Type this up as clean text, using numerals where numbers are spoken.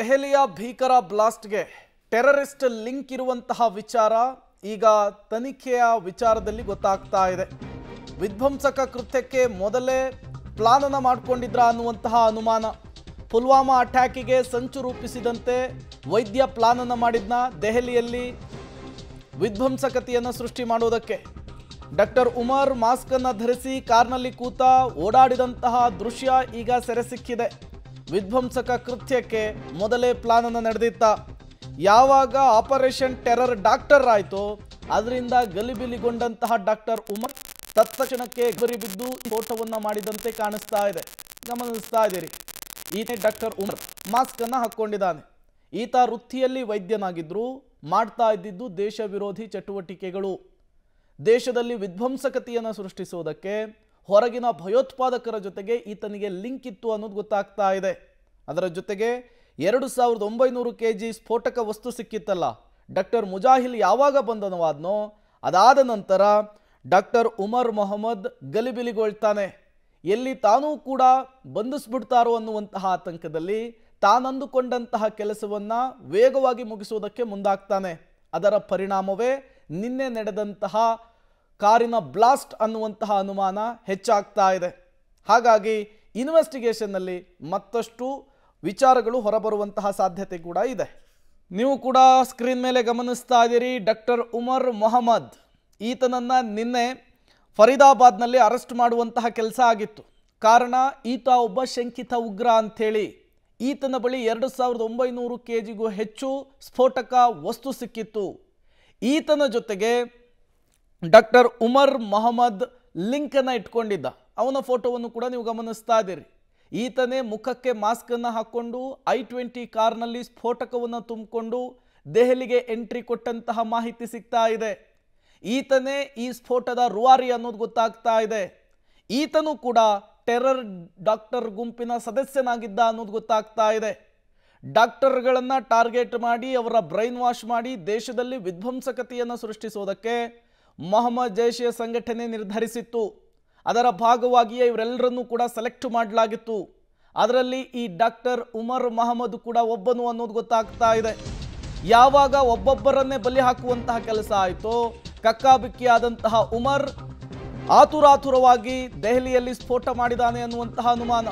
ದೆಹಲಿಯ ಭೀಕರ ಬ್ಲಾಸ್ಟ್ಗೆ terrorist link ಇರುವಂತಹ ವಿಚಾರ ಈಗ ತನಿಖೆಯ ವಿಚಾರದಲ್ಲಿ ಗೊತ್ತಾಗ್ತಾ ಇದೆ. ವಿಧ್ವಂಸಕ ಕೃತ್ಯಕ್ಕೆ ಮೊದಲೇ ಪ್ಲಾನ್ ಅನ್ನು ಮಾಡಿಕೊಂಡಿದ್ರಾ ಅನ್ನುವಂತಹ ಅನುಮಾನ. ಪುಲ್ವಾಮಾ ಅಟ್ಯಾಕಿಗೆ ಸಂಚು ರೂಪಿಸಿದಂತೆ ವೈದ್ಯ ಪ್ಲಾನ್ ಅನ್ನು ಮಾಡಿದ್ನ ದೆಹಲಿಯಲ್ಲಿ ವಿಧ್ವಂಸಕತೆಯನ್ನು ಸೃಷ್ಟಿ ಮಾಡುವುದಕ್ಕೆ. ಡಾಕ್ಟರ್ ಉಮರ್ ಮಾಸ್ಕ್ ಅನ್ನು ಧರಿಸಿ ಕಾರ್ನಲ್ಲಿ ಕೂತ ಓಡಾಡಿದಂತಹ ದೃಶ್ಯ ಈಗ ಸೆರೆ ಸಿಕ್ಕಿದೆ. ವಿಧ್ವಂಸಕ ಕೃತ್ಯಕ್ಕೆ ಮೊದಲೇ ಪ್ಲಾನ್ ಅನ್ನು ನಡೆದಿತ್ತ. ಯಾವಾಗ ಆಪರೇಷನ್ ಟೆರರ್ ಡಾಕ್ಟರ್ ಆಯಿತು ಅದರಿಂದ ಗಲಿಬಿಲಿಗೊಂಡಂತಹ ಡಾಕ್ಟರ್ ಉಮರ್ ತತ್ಕ್ಷಣಕ್ಕೆ ಗರಿ ಬಿದ್ದು ಫೋಟೋವನ್ನು ಮಾಡಿದಂತೆ ಕಾಣಿಸ್ತಾ ಇದೆ. ಗಮನಿಸ್ತಾ ಇದ್ದೀರಿ, ಈತ ಡಾಕ್ಟರ್ ಉಮರ್ ಮಾಸ್ಕ್ ಅನ್ನು ಹಾಕ್ಕೊಂಡಿದ್ದಾನೆ. ಈತ ವೃತ್ತಿಯಲ್ಲಿ ವೈದ್ಯನಾಗಿದ್ರು, ಮಾಡ್ತಾ ಇದ್ದಿದ್ದು ದೇಶ ವಿರೋಧಿ ಚಟುವಟಿಕೆಗಳು. ದೇಶದಲ್ಲಿ ವಿಧ್ವಂಸಕತೆಯನ್ನು ಸೃಷ್ಟಿಸುವುದಕ್ಕೆ ಹೊರಗಿನ ಭಯೋತ್ಪಾದಕರ ಜೊತೆಗೆ ಈತನಿಗೆ ಲಿಂಕ್ ಇತ್ತು ಅನ್ನೋದು ಗೊತ್ತಾಗ್ತಾ ಇದೆ. ಅದರ ಜೊತೆಗೆ 2900 kg ಸ್ಫೋಟಕ ವಸ್ತು ಸಿಕ್ಕಿತ್ತಲ್ಲ, ಡಾಕ್ಟರ್ ಮುಜಾಹಿಲ್ ಯಾವಾಗ ಬಂಧನವಾದ್ನೋ ಅದಾದ ನಂತರ ಡಾಕ್ಟರ್ ಉಮರ್ ಮೊಹಮ್ಮದ್ ಗಲಿಬಿಲಿಗೊಳ್ತಾನೆ. ಎಲ್ಲಿ ತಾನೂ ಕೂಡ ಬಂಧಿಸ್ಬಿಡ್ತಾರೋ ಅನ್ನುವಂತಹ ಆತಂಕದಲ್ಲಿ ತಾನಂದುಕೊಂಡಂತಹ ಕೆಲಸವನ್ನು ವೇಗವಾಗಿ ಮುಗಿಸುವುದಕ್ಕೆ ಮುಂದಾಗ್ತಾನೆ. ಅದರ ಪರಿಣಾಮವೇ ನಿನ್ನೆ ನಡೆದಂತಹ ಕಾರಿನ ಬ್ಲಾಸ್ಟ್ ಅನ್ನುವಂತಹ ಅನುಮಾನ ಹೆಚ್ಚಾಗ್ತಾ ಇದೆ. ಹಾಗಾಗಿ ಇನ್ವೆಸ್ಟಿಗೇಷನ್ನಲ್ಲಿ ಮತ್ತಷ್ಟು ವಿಚಾರಗಳು ಹೊರಬರುವಂತಹ ಸಾಧ್ಯತೆ ಕೂಡ ಇದೆ. ನೀವು ಕೂಡ ಸ್ಕ್ರೀನ್ ಮೇಲೆ ಗಮನಿಸ್ತಾ ಇದ್ದೀರಿ, ಡಾಕ್ಟರ್ ಉಮರ್ ಮೊಹಮ್ಮದ್ ಈತನನ್ನು ನಿನ್ನೆ ಫರೀದಾಬಾದ್ನಲ್ಲಿ ಅರೆಸ್ಟ್ ಮಾಡುವಂತಹ ಕೆಲಸ ಆಗಿತ್ತು. ಕಾರಣ ಈತ ಒಬ್ಬ ಶಂಕಿತ ಉಗ್ರ ಅಂಥೇಳಿ. ಈತನ ಬಳಿ 2900 kgಗೂ ಹೆಚ್ಚು ಸ್ಫೋಟಕ ವಸ್ತು ಸಿಕ್ಕಿತ್ತು. ಈತನ ಜೊತೆಗೆ ಡಾಕ್ಟರ್ ಉಮರ್ ಮೊಹಮ್ಮದ್ ಲಿಂಕನ್ನು ಇಟ್ಕೊಂಡಿದ್ದ. ಅವನ ಫೋಟೋವನ್ನು ಕೂಡ ನೀವು ಗಮನಿಸ್ತಾ ಇದ್ದೀರಿ. ಈತನೇ ಮುಖಕ್ಕೆ ಮಾಸ್ಕನ್ನು ಹಾಕ್ಕೊಂಡು I-20 ಕಾರ್ನಲ್ಲಿ ಸ್ಫೋಟಕವನ್ನು ತುಂಬಿಕೊಂಡು ದೆಹಲಿಗೆ ಎಂಟ್ರಿ ಕೊಟ್ಟಂತಹ ಮಾಹಿತಿ ಸಿಗ್ತಾ ಇದೆ. ಈತನೇ ಈ ಸ್ಫೋಟದ ರೂವಾರಿ ಅನ್ನೋದು ಗೊತ್ತಾಗ್ತಾ ಇದೆ. ಈತನೂ ಕೂಡ ಟೆರರ್ ಡಾಕ್ಟರ್ ಗುಂಪಿನ ಸದಸ್ಯನಾಗಿದ್ದ ಅನ್ನೋದು ಗೊತ್ತಾಗ್ತಾ ಇದೆ. ಡಾಕ್ಟರ್ಗಳನ್ನು ಟಾರ್ಗೆಟ್ ಮಾಡಿ ಅವರ ಬ್ರೈನ್ ವಾಶ್ ಮಾಡಿ ದೇಶದಲ್ಲಿ ವಿಧ್ವಂಸಕತೆಯನ್ನು ಸೃಷ್ಟಿಸೋದಕ್ಕೆ ಮೊಹಮ್ಮದ್ ಜೈಷೆ ಸಂಘಟನೆ ನಿರ್ಧರಿಸಿತ್ತು. ಅದರ ಭಾಗವಾಗಿಯೇ ಇವರೆಲ್ಲರನ್ನೂ ಕೂಡ ಸೆಲೆಕ್ಟ್ ಮಾಡಲಾಗಿತ್ತು. ಅದರಲ್ಲಿ ಈ ಡಾಕ್ಟರ್ ಉಮರ್ ಮೊಹಮ್ಮದ್ ಕೂಡ ಒಬ್ಬನು ಅನ್ನೋದು ಗೊತ್ತಾಗ್ತಾ ಇದೆ. ಯಾವಾಗ ಒಬ್ಬೊಬ್ಬರನ್ನೇ ಬಲಿ ಹಾಕುವಂತಹ ಕೆಲಸ ಆಯಿತೋ ಕಕ್ಕಾಬಿಕ್ಕಿಯಾದಂತಹ ಉಮರ್ ಆತುರಾತುರವಾಗಿ ದೆಹಲಿಯಲ್ಲಿ ಸ್ಫೋಟ ಮಾಡಿದ್ದಾನೆ ಅನ್ನುವಂತಹ ಅನುಮಾನ.